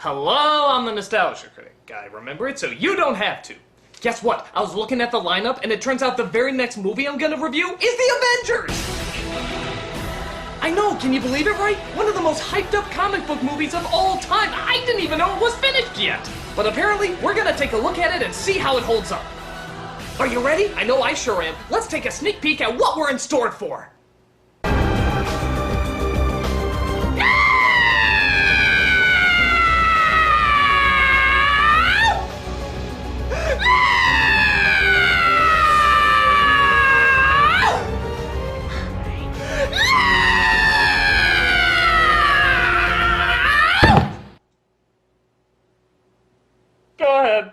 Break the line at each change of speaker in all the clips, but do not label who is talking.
Hello, I'm the Nostalgia Critic. I remember it so you don't have to. Guess what? I was looking at the lineup and it turns out the very next movie I'm gonna review is The Avengers! I know, can you believe it, right? One of the most hyped up comic book movies of all time. I didn't even know it was finished yet. But apparently, we're gonna take a look at it and see how it holds up. Are you ready? I know I sure am. Let's take a sneak peek at what we're in store for. Go ahead.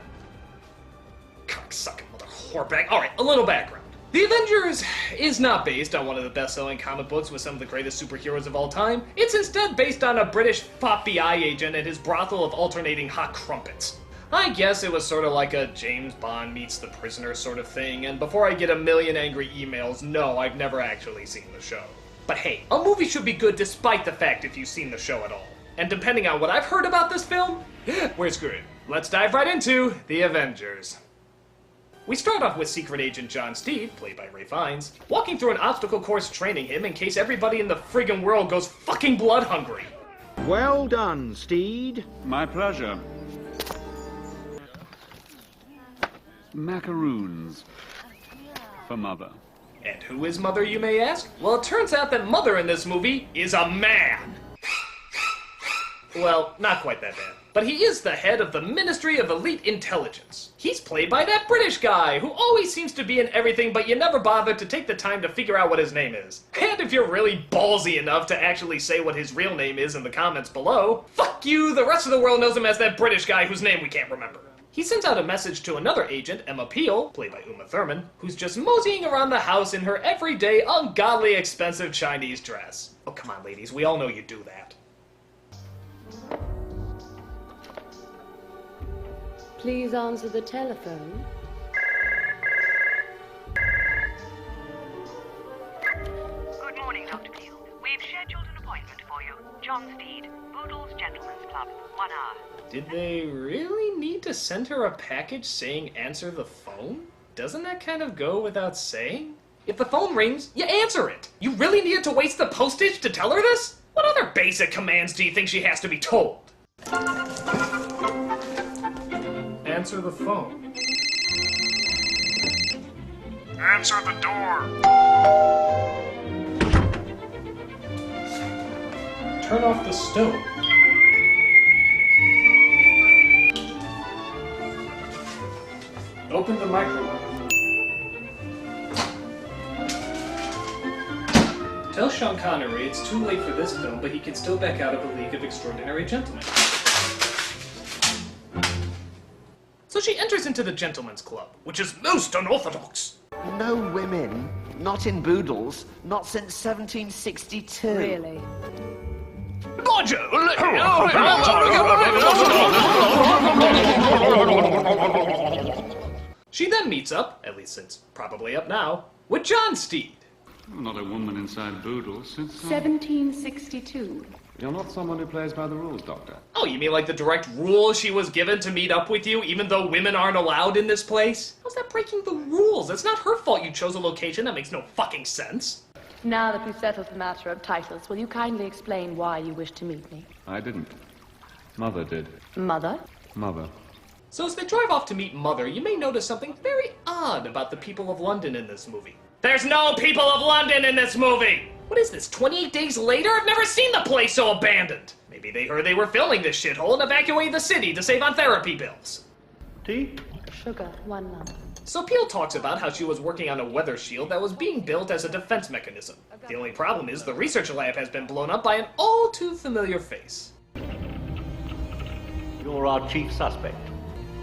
Cocksucking mother whorebag. Alright, a little background. The Avengers is not based on one of the best-selling comic books with some of the greatest superheroes of all time. It's instead based on a British FBI agent and his brothel of alternating hot crumpets. I guess it was sort of like a James Bond meets the prisoner sort of thing, and before I get a million angry emails, no, I've never actually seen the show. But hey, a movie should be good despite the fact if you've seen the show at all. And depending on what I've heard about this film, we're screwed. Let's dive right into The Avengers. We start off with Secret Agent John Steed, played by Ray Fiennes, walking through an obstacle course training him in case everybody in the friggin' world goes fucking blood hungry.
Well done, Steed.
My pleasure. Macaroons. For Mother.
And who is Mother, you may ask? Well, it turns out that Mother in this movie is a man. Well, not quite that bad. But he is the head of the Ministry of Elite Intelligence. He's played by that British guy who always seems to be in everything but you never bother to take the time to figure out what his name is. And if you're really ballsy enough to actually say what his real name is in the comments below, fuck you, the rest of the world knows him as that British guy whose name we can't remember. He sends out a message to another agent, Emma Peel, played by Uma Thurman, who's just moseying around the house in her everyday, ungodly expensive Chinese dress. Oh, come on, ladies, we all know you do that.
Please answer the telephone.
Good morning, Dr. Peel. We've scheduled an appointment for you. John Steed, Boodle's Gentlemen's Club, 1 hour.
Did they really need to send her a package saying answer the phone? Doesn't that kind of go without saying? If the phone rings, you answer it. You really needed to waste the postage to tell her this? What other basic commands do you think she has to be told? Answer the phone.
Answer the door.
Turn off the stove. Open the microwave. Tell Sean Connery it's too late for this film, but he can still back out of A League of Extraordinary Gentlemen. So she enters into the Gentlemen's Club, which is most unorthodox.
No women, not in Boodles, not since 1762.
Really?
She then meets up, at least it's probably up now, with John Steed.
Not a woman inside Boodles since...
1762.
You're not someone who plays by the rules, Doctor.
Oh, you mean like the direct rule she was given to meet up with you, even though women aren't allowed in this place? How's that breaking the rules? It's not her fault you chose a location. That makes no fucking sense.
Now that we've settled the matter of titles, will you kindly explain why you wish to meet me?
I didn't. Mother did.
Mother?
Mother.
So as they drive off to meet Mother, you may notice something very odd about the people of London in this movie. There's no people of London in this movie! What is this, 28 days later? I've never seen the place so abandoned! Maybe they heard they were filming this shithole and evacuated the city to save on therapy bills.
Tea?
Sugar, 1 lump.
So Peel talks about how she was working on a weather shield that was being built as a defense mechanism. The only problem is the research lab has been blown up by an all too familiar face.
You're our chief suspect.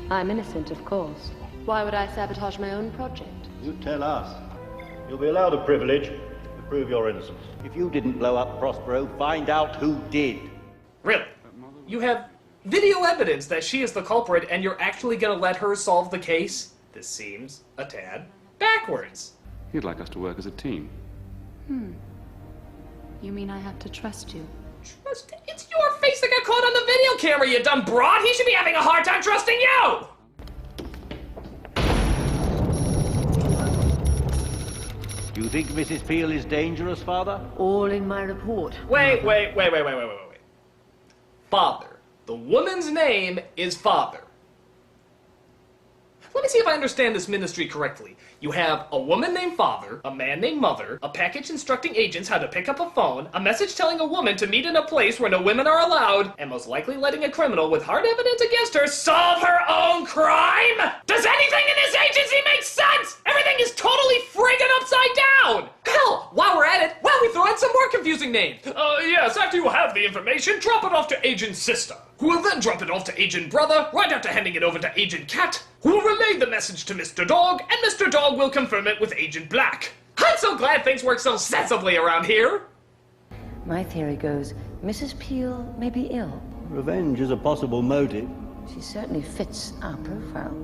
I'm innocent, of course. Why would I sabotage my own project?
You tell us. You'll be allowed a privilege to prove your innocence. If you didn't blow up Prospero, find out who did.
Really? You have video evidence that she is the culprit and you're actually gonna let her solve the case? This seems a tad backwards.
He'd like us to work as a team.
You mean I have to trust you?
Trust? It's your face that got caught on the video camera, you dumb broad! He should be having a hard time trusting you!
Do you think Mrs. Peel is dangerous, Father?
All in my report.
Wait. Father. The woman's name is Father. Let me see if I understand this ministry correctly. You have a woman named Father, a man named Mother, a package instructing agents how to pick up a phone, a message telling a woman to meet in a place where no women are allowed, and most likely letting a criminal with hard evidence against her solve her own crime? Does anything in this agency make sense? Everything is totally friggin' upside down! Hell, while we're at it, why don't we throw in some more confusing names? Yes, after you have the information, drop it off to Agent Sister, who will then drop it off to Agent Brother, right after handing it over to Agent Cat, who will relay the message to Mr. Dog, and Mr. Dog will confirm it with Agent Black. I'm so glad things work so sensibly around here!
My theory goes, Mrs. Peel may be ill.
Revenge is a possible motive.
She certainly fits our profile.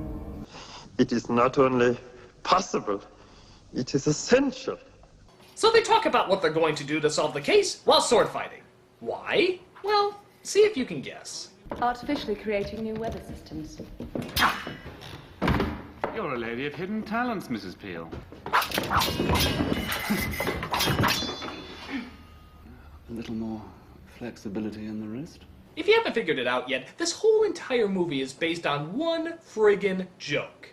It is not only possible, it is essential.
So they talk about what they're going to do to solve the case while sword fighting. Why? Well, see if you can guess.
Artificially creating new weather systems.
You're a lady of hidden talents, Mrs. Peel.
A little more flexibility in the wrist.
If you haven't figured it out yet, this whole entire movie is based on one friggin' joke.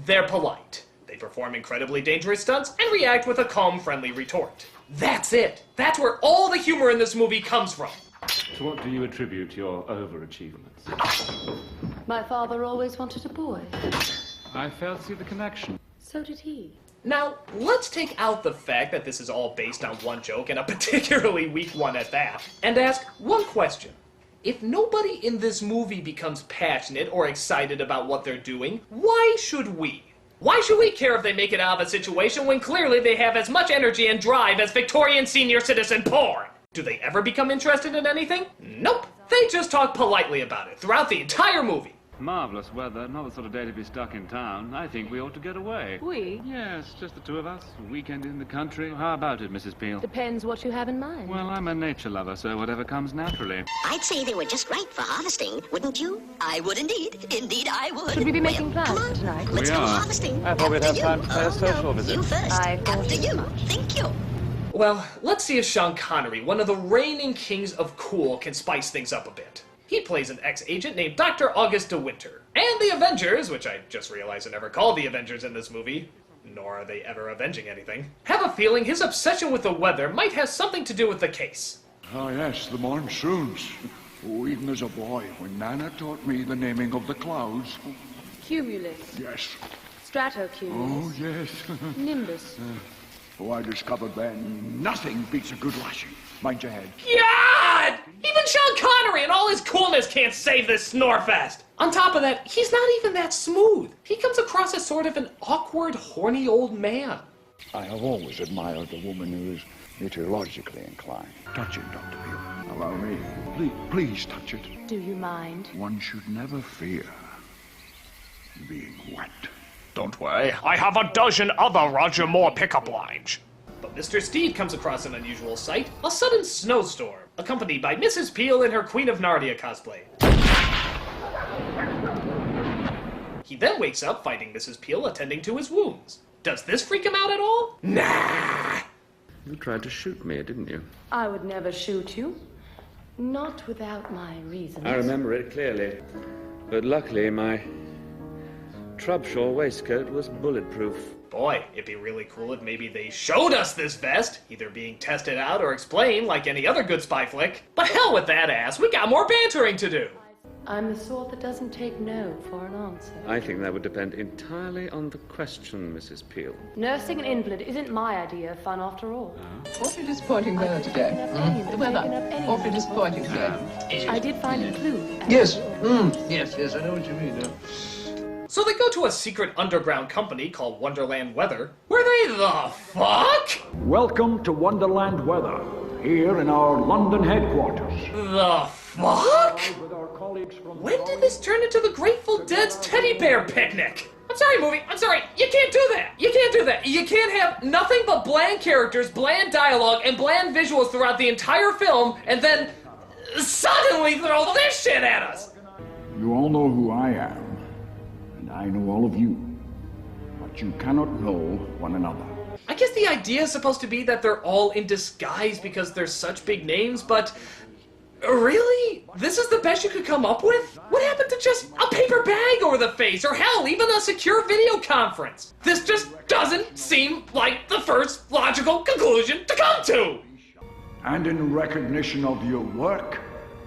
They're polite. They perform incredibly dangerous stunts and react with a calm, friendly retort. That's it. That's where all the humor in this movie comes from.
To what do you attribute your overachievements?
My father always wanted a boy.
I fail to see the connection.
So did he.
Now, let's take out the fact that this is all based on one joke, and a particularly weak one at that, and ask one question. If nobody in this movie becomes passionate or excited about what they're doing, why should we? Why should we care if they make it out of a situation when clearly they have as much energy and drive as Victorian senior citizen porn? Do they ever become interested in anything? Nope. They just talk politely about it throughout the entire movie.
Marvelous weather, not the sort of day to be stuck in town. I think we ought to get away.
We?
Yes, just the two of us. A weekend in the country. How about it, Mrs. Peel?
Depends what you have in mind.
Well, I'm a nature lover, so whatever comes naturally.
I'd say they were just right for harvesting, wouldn't you? I would indeed. Indeed, I would.
Should we be making plans
come on,
for tonight?
Let's
We
go
are.
harvesting.
I thought we'd have
After
time
you.
to pay a social
no,
visit.
You first.
I thought
After
as
you.
much.
Thank you.
Well, let's see if Sean Connery, one of the reigning kings of cool, can spice things up a bit. He plays an ex-agent named Dr. August de Winter. And the Avengers, which I just realized are never called the Avengers in this movie, nor are they ever avenging anything, have a feeling his obsession with the weather might have something to do with the case.
Oh, yes, the monsoons. Oh, even as a boy, when Nana taught me the naming of the clouds.
Cumulus.
Yes.
Stratocumulus.
Oh, yes.
Nimbus.
Oh, I discovered then nothing beats a good lashing. Mind your head.
God! Even Sean Connery and all his coolness can't save this snorefest! On top of that, he's not even that smooth. He comes across as sort of an awkward, horny old man.
I have always admired a woman who is meteorologically inclined. Touch it, Dr. Peel. Allow me. Please touch it.
Do you mind?
One should never fear being wet.
Don't worry, I have a dozen other Roger Moore pickup lines.
But Mr. Steed comes across an unusual sight, a sudden snowstorm, accompanied by Mrs. Peel in her Queen of Narnia cosplay. He then wakes up fighting Mrs. Peel attending to his wounds. Does this freak him out at all? Nah!
You tried to shoot me, didn't you?
I would never shoot you. Not without my reasons.
I remember it clearly. But luckily, my Trubshaw waistcoat was bulletproof.
Boy, it'd be really cool if maybe they showed us this vest, either being tested out or explained like any other good spy flick. But hell with that ass, we got more bantering to do!
I'm the sort that doesn't take no for an answer.
I think that would depend entirely on the question, Mrs. Peel.
Nursing an invalid isn't my idea of fun after all.
Awfully disappointing weather today. The weather. Awfully disappointing today.
I did find a clue.
Yes. Yes, I know what you mean.
So they go to a secret underground company called Wonderland Weather, where they the fuck?
Welcome to Wonderland Weather, here in our London headquarters.
The fuck? When did this turn into the Grateful Dead's teddy bear picnic? I'm sorry, movie. I'm sorry. You can't do that. You can't do that. You can't have nothing but bland characters, bland dialogue, and bland visuals throughout the entire film, and then suddenly throw this shit at us?
You all know who I am, and I know all of you. But you cannot know one another.
I guess the idea is supposed to be that they're all in disguise because they're such big names, but really? This is the best you could come up with? What happened to just a paper bag over the face, or hell, even a secure video conference? This just doesn't seem like the first logical conclusion to come to!
And in recognition of your work,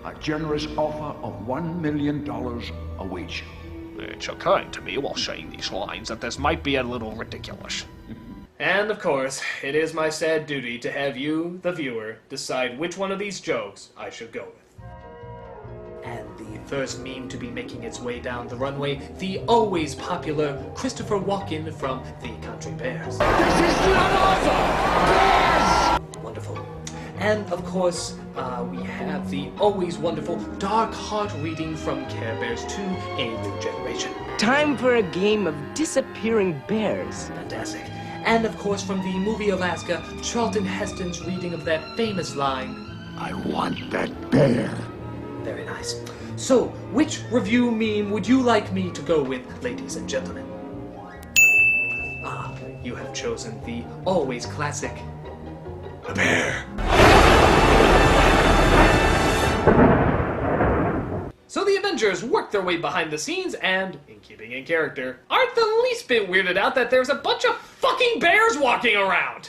a generous offer of $1 million awaits you.
It's occurring to me while saying these lines that this might be a little ridiculous.
And of course, it is my sad duty to have you, the viewer, decide which one of these jokes I should go with. And the first meme to be making its way down the runway, the always popular Christopher Walken from The Country Bears.
This is none other! Bears!
Wonderful. And of course, we have the always wonderful Dark Heart reading from Care Bears 2, A New Generation.
Time for a game of disappearing bears.
Fantastic. And of course, from the movie Alaska, Charlton Heston's reading of that famous line,
I want that bear.
Very nice. So, which review meme would you like me to go with, ladies and gentlemen? Ah, you have chosen the always classic, a bear. So the Avengers work their way behind the scenes and, in keeping in character, aren't the least bit weirded out that there's a bunch of fucking bears walking around!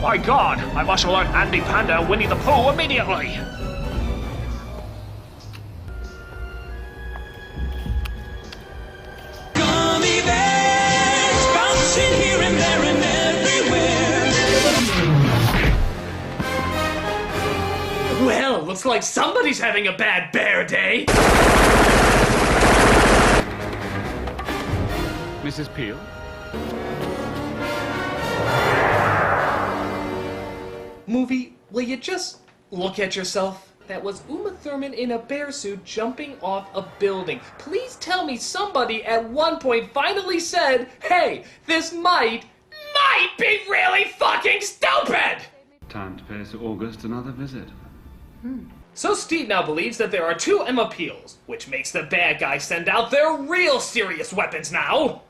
My god, I must alert Andy Panda and Winnie the Pooh immediately!
Gummy bears bouncing here and there and everywhere.
Well, looks like somebody's having a bad bear day!
Mrs. Peel?
Movie, will you just look at yourself? That was Uma Thurman in a bear suit jumping off a building. Please tell me somebody at one point finally said, hey, this might be really fucking stupid!
Time to pay Sir August another visit.
So Steve now believes that there are two Emma Peels, which makes the bad guys send out their real serious weapons now.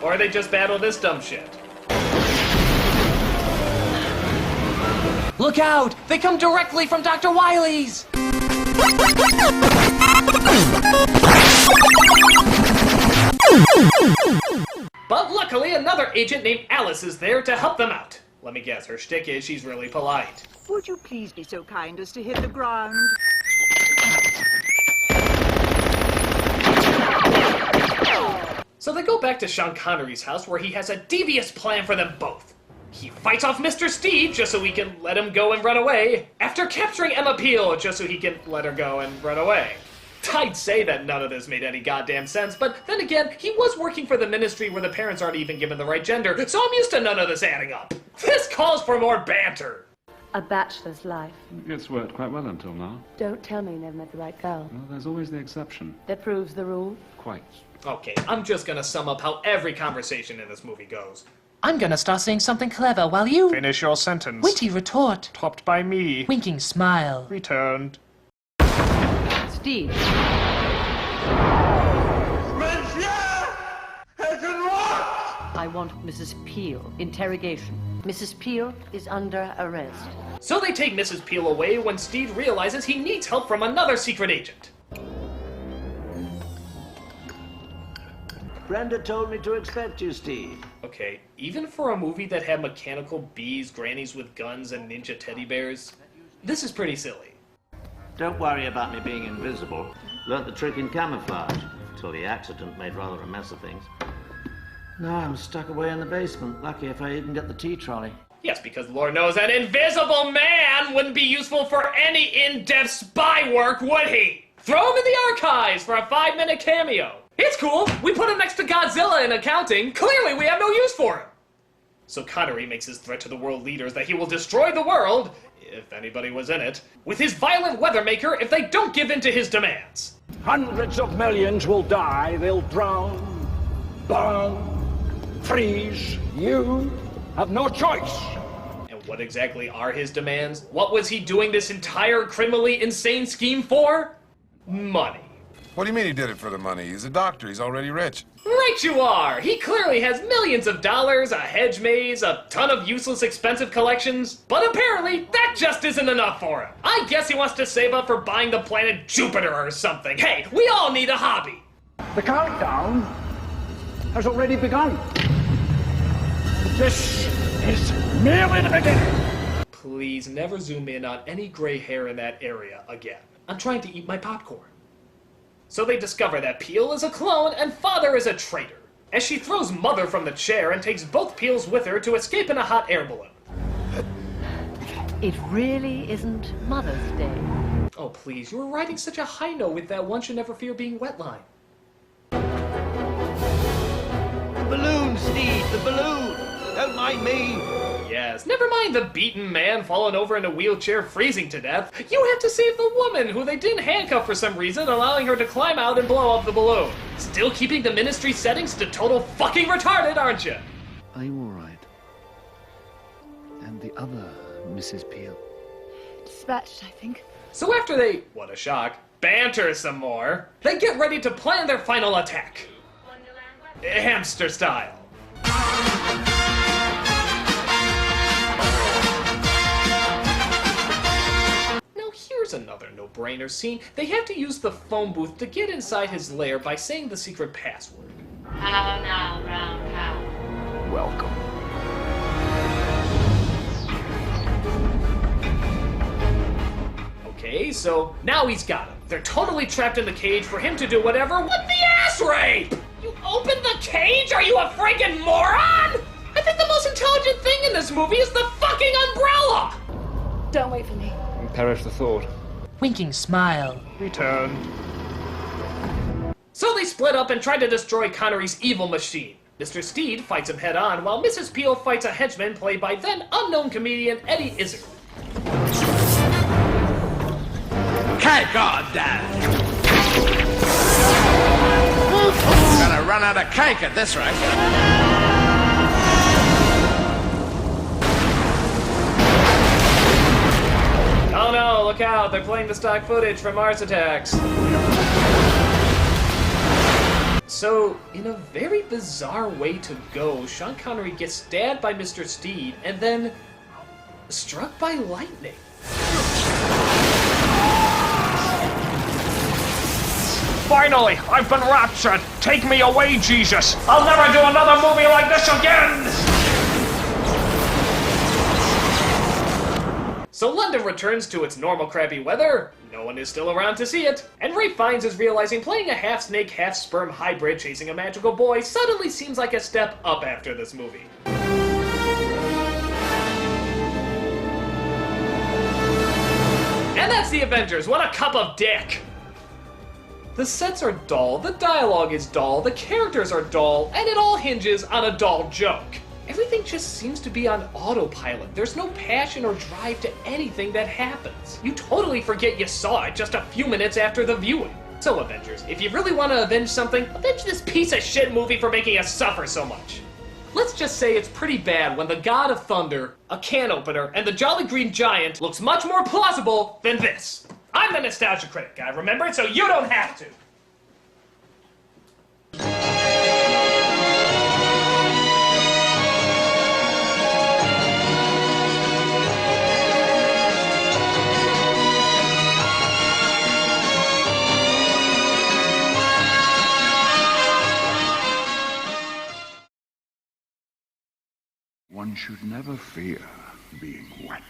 Or they just battle this dumb shit. Look out! They come directly from Dr. Wily's! But luckily, another agent named Alice is there to help them out. Let me guess, her shtick is she's really polite.
Would you please be so kind as to hit the ground?
So they go back to Sean Connery's house where he has a devious plan for them both. He fights off Mr. Steve just so he can let him go and run away, after capturing Emma Peel just so he can let her go and run away. I'd say that none of this made any goddamn sense, but then again, he was working for the ministry where the parents aren't even given the right gender, so I'm used to none of this adding up. This calls for more banter.
A bachelor's life.
It's worked quite well until now.
Don't tell me you never met the right girl.
Well, there's always the exception.
That proves the rule.
Quite.
Okay, I'm just gonna sum up how every conversation in this movie goes.
I'm gonna start saying something clever while you...
Finish your sentence.
Witty retort.
Topped by me.
Winking smile.
Returned.
Steve. I want Mrs. Peel. Interrogation. Mrs. Peel is under arrest.
So they take Mrs. Peel away when Steve realizes he needs help from another secret agent.
Brenda told me to expect you, Steve.
Okay, even for a movie that had mechanical bees, grannies with guns, and ninja teddy bears, this is pretty silly.
Don't worry about me being invisible. Learnt the trick in camouflage, till the accident made rather a mess of things. Now I'm stuck away in the basement. Lucky if I even get the tea trolley.
Yes, because Lord knows an invisible man wouldn't be useful for any in-depth spy work, would he? Throw him in the archives for a 5-minute cameo. It's cool. We put him next to Godzilla in accounting. Clearly, we have no use for him. So Connery makes his threat to the world leaders that he will destroy the world, if anybody was in it, with his violent weather maker if they don't give in to his demands.
Hundreds of millions will die. They'll drown, burn, freeze. You have no choice.
And what exactly are his demands? What was he doing this entire criminally insane scheme for? Money.
What do you mean he did it for the money? He's a doctor. He's already rich.
Right you are! He clearly has millions of dollars, a hedge maze, a ton of useless expensive collections, but apparently that just isn't enough for him. I guess he wants to save up for buying the planet Jupiter or something. Hey, we all need a hobby!
The countdown has already begun. This is merely the beginning.
Please never zoom in on any gray hair in that area again. I'm trying to eat my popcorn. So they discover that Peel is a clone and Father is a traitor, as she throws Mother from the chair and takes both Peels with her to escape in a hot air balloon.
It really isn't Mother's Day.
Oh please, you were riding such a high note with that one should never fear being wet line.
The balloon, Steve, the balloon! Don't mind me!
Yes, never mind the beaten man falling over in a wheelchair freezing to death. You have to save the woman who they didn't handcuff for some reason, allowing her to climb out and blow up the balloon. Still keeping the ministry settings to total fucking retarded, aren't you?
Are you alright? And the other Mrs. Peel?
Dispatched, I think.
So after they, what a shock, banter some more, they get ready to plan their final attack. Hamster style. Here's another no-brainer scene. They have to use the phone booth to get inside his lair by saying the secret password.
How now, round cow?
Welcome.
Okay, so now he's got him. They're totally trapped in the cage for him to do whatever with the ass rape! You opened the cage? Are you a freaking moron? I think the most intelligent thing in this movie is the fucking umbrella!
Don't wait for me.
Perish the thought.
Winking smile.
Return.
So they split up and try to destroy Connery's evil machine. Mr. Steed fights him head on, while Mrs. Peel fights a henchman played by then unknown comedian Eddie Izzard.
Cake on, Dad! Gonna run out of cake at this rate.
Oh no, look out, they're playing the stock footage from Mars Attacks. So, in a very bizarre way to go, Sean Connery gets stabbed by Mr. Steed and then struck by lightning.
Finally, I've been raptured. Take me away, Jesus. I'll never do another movie like this again.
So London returns to its normal crappy weather. No one is still around to see it. And Ray Fiennes is realizing playing a half-snake, half-sperm hybrid chasing a magical boy suddenly seems like a step up after this movie. And that's the Avengers. What a cup of dick! The sets are dull, the dialogue is dull, the characters are dull, and it all hinges on a dull joke. Everything just seems to be on autopilot. There's no passion or drive to anything that happens. You totally forget you saw it just a few minutes after the viewing. So Avengers, if you really want to avenge something, avenge this piece of shit movie for making us suffer so much. Let's just say it's pretty bad when the God of Thunder, a can opener, and the Jolly Green Giant looks much more plausible than this. I'm the Nostalgia Critic, I remember it, so you don't have to.
One should never fear being wet.